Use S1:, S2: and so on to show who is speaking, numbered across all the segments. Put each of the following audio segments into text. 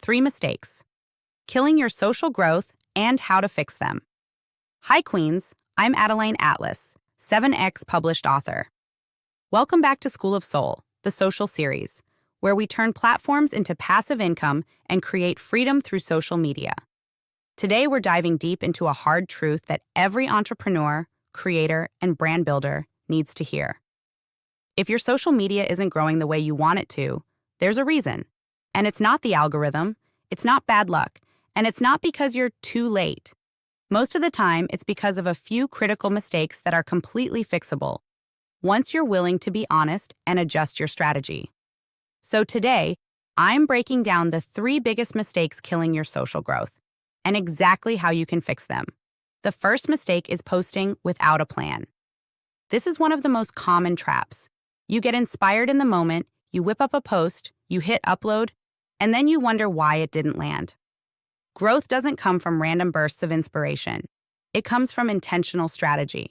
S1: 3 mistakes, killing your social growth, and how to fix them. Hi, Queens. I'm ADELINE Atlas, 7X published author. Welcome back to School of Soul, the social series, where we turn platforms into passive income and create freedom through social media. Today, we're diving deep into a hard truth that every entrepreneur, creator, and brand builder needs to hear. If your social media isn't growing the way you want it to, there's a reason. And it's not the algorithm, it's not bad luck, and it's not because you're too late. Most of the time, it's because of a few critical mistakes that are completely fixable, once you're willing to be honest and adjust your strategy. So today, I'm breaking down the 3 biggest mistakes killing your social growth, and exactly how you can fix them. The first mistake is posting without a plan. This is one of the most common traps. You get inspired in the moment, you whip up a post, you hit upload, and then you wonder why it didn't land. Growth doesn't come from random bursts of inspiration. It comes from intentional strategy.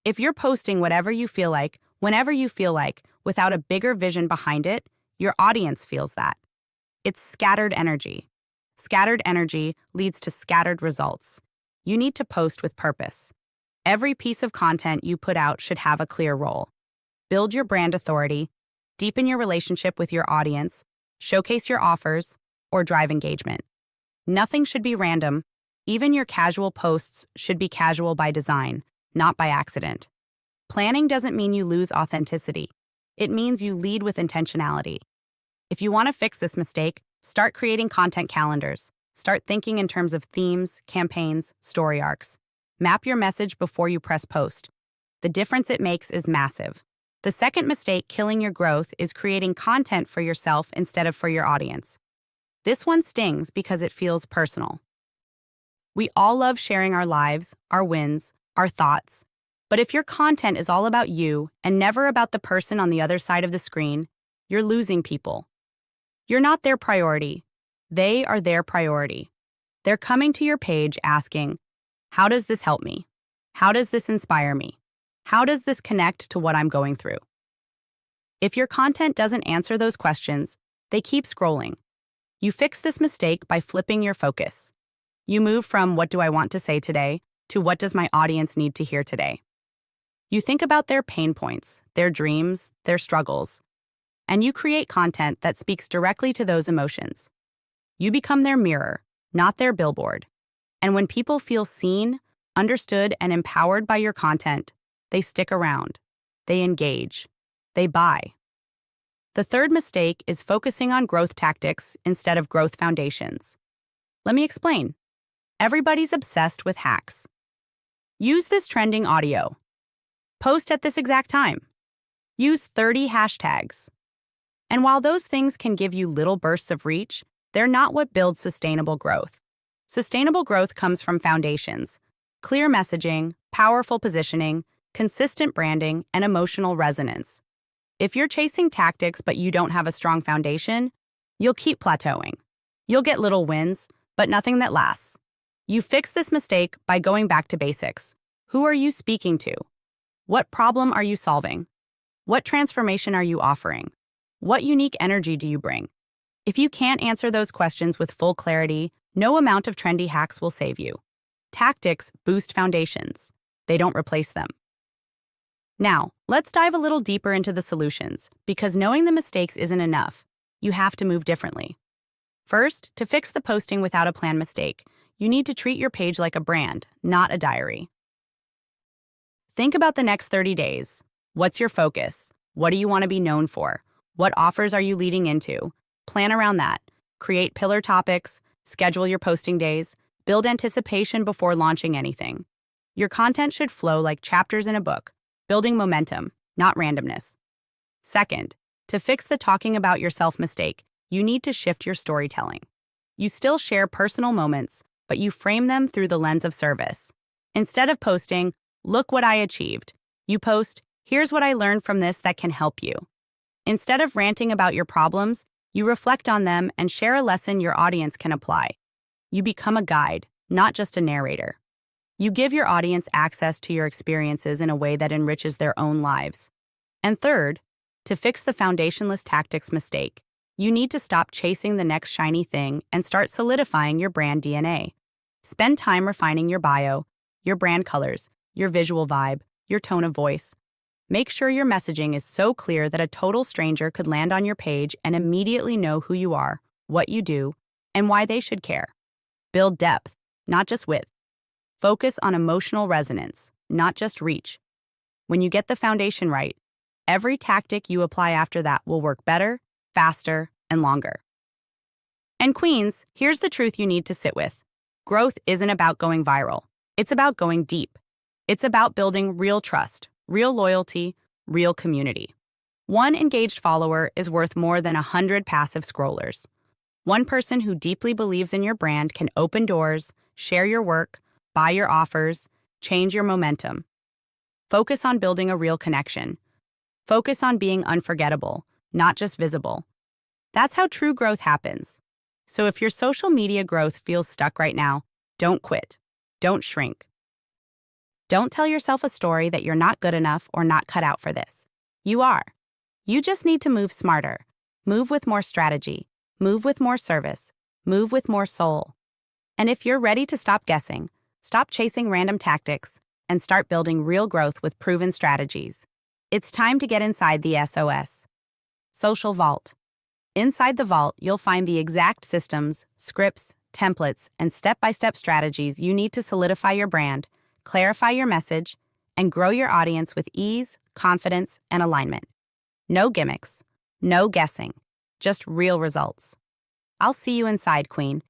S1: If you're posting whatever you feel like, whenever you feel like, without a bigger vision behind it, your audience feels that. It's scattered energy. Scattered energy leads to scattered results. You need to post with purpose. Every piece of content you put out should have a clear role. Build your brand authority, deepen your relationship with your audience, showcase your offers, or drive engagement. Nothing should be random. Even your casual posts should be casual by design, not by accident. Planning doesn't mean you lose authenticity. It means you lead with intentionality. If you want to fix this mistake, start creating content calendars. Start thinking in terms of themes, campaigns, story arcs. Map your message before you press post. The difference it makes is massive. The second mistake killing your growth is creating content for yourself instead of for your audience. This one stings because it feels personal. We all love sharing our lives, our wins, our thoughts. But if your content is all about you and never about the person on the other side of the screen, you're losing people. You're not their priority. They are their priority. They're coming to your page asking, how does this help me? How does this inspire me? How does this connect to what I'm going through? If your content doesn't answer those questions, they keep scrolling. You fix this mistake by flipping your focus. You move from what do I want to say today to what does my audience need to hear today. You think about their pain points, their dreams, their struggles, and you create content that speaks directly to those emotions. You become their mirror, not their billboard. And when people feel seen, understood, and empowered by your content, they stick around, they engage, they buy. The third mistake is focusing on growth tactics instead of growth foundations. Let me explain. Everybody's obsessed with hacks. Use this trending audio. Post at this exact time. Use 30 hashtags. And while those things can give you little bursts of reach, they're not what builds sustainable growth. Sustainable growth comes from foundations: clear messaging, powerful positioning, consistent branding, and emotional resonance. If you're chasing tactics but you don't have a strong foundation, you'll keep plateauing. You'll get little wins, but nothing that lasts. You fix this mistake by going back to basics. Who are you speaking to? What problem are you solving? What transformation are you offering? What unique energy do you bring? If you can't answer those questions with full clarity, no amount of trendy hacks will save you. Tactics boost foundations. They don't replace them. Now, let's dive a little deeper into the solutions, because knowing the mistakes isn't enough. You have to move differently. First, to fix the posting without a plan mistake, you need to treat your page like a brand, not a diary. Think about the next 30 days. What's your focus? What do you want to be known for? What offers are you leading into? Plan around that. Create pillar topics, schedule your posting days, build anticipation before launching anything. Your content should flow like chapters in a book, building momentum, not randomness. Second, to fix the talking about yourself mistake, you need to shift your storytelling. You still share personal moments, but you frame them through the lens of service. Instead of posting, "Look what I achieved," you post, "Here's what I learned from this that can help you." Instead of ranting about your problems, you reflect on them and share a lesson your audience can apply. You become a guide, not just a narrator. You give your audience access to your experiences in a way that enriches their own lives. And third, to fix the foundationless tactics mistake, You need to stop chasing the next shiny thing and start solidifying your brand DNA. Spend time refining your bio, your brand colors, your visual vibe, your tone of voice. Make sure your messaging is so clear that a total stranger could land on your page and immediately know who you are, what you do, and why they should care. Build depth, not just width. Focus on emotional resonance, not just reach. When you get the foundation right, every tactic you apply after that will work better, faster, and longer. And queens, here's the truth you need to sit with. Growth isn't about going viral. It's about going deep. It's about building real trust, real loyalty, real community. One engaged follower is worth more than 100 passive scrollers. One person who deeply believes in your brand can open doors, share your work, buy your offers, change your momentum. Focus on building a real connection. Focus on being unforgettable, not just visible. That's how true growth happens. So if your social media growth feels stuck right now, don't quit. Don't shrink. Don't tell yourself a story that you're not good enough or not cut out for this. You are. You just need to move smarter. Move with more strategy. Move with more service. Move with more soul. And if you're ready to stop guessing, stop chasing random tactics, and start building real growth with proven strategies, it's time to get inside the SOS. Social Vault. Inside the vault, you'll find the exact systems, scripts, templates, and step-by-step strategies you need to solidify your brand, clarify your message, and grow your audience with ease, confidence, and alignment. No gimmicks, no guessing, just real results. I'll see you inside, Queen.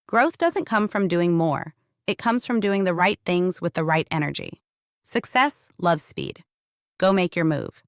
S1: Growth doesn't come from doing more. It comes from doing the right things with the right energy. Success loves speed. Go make your move.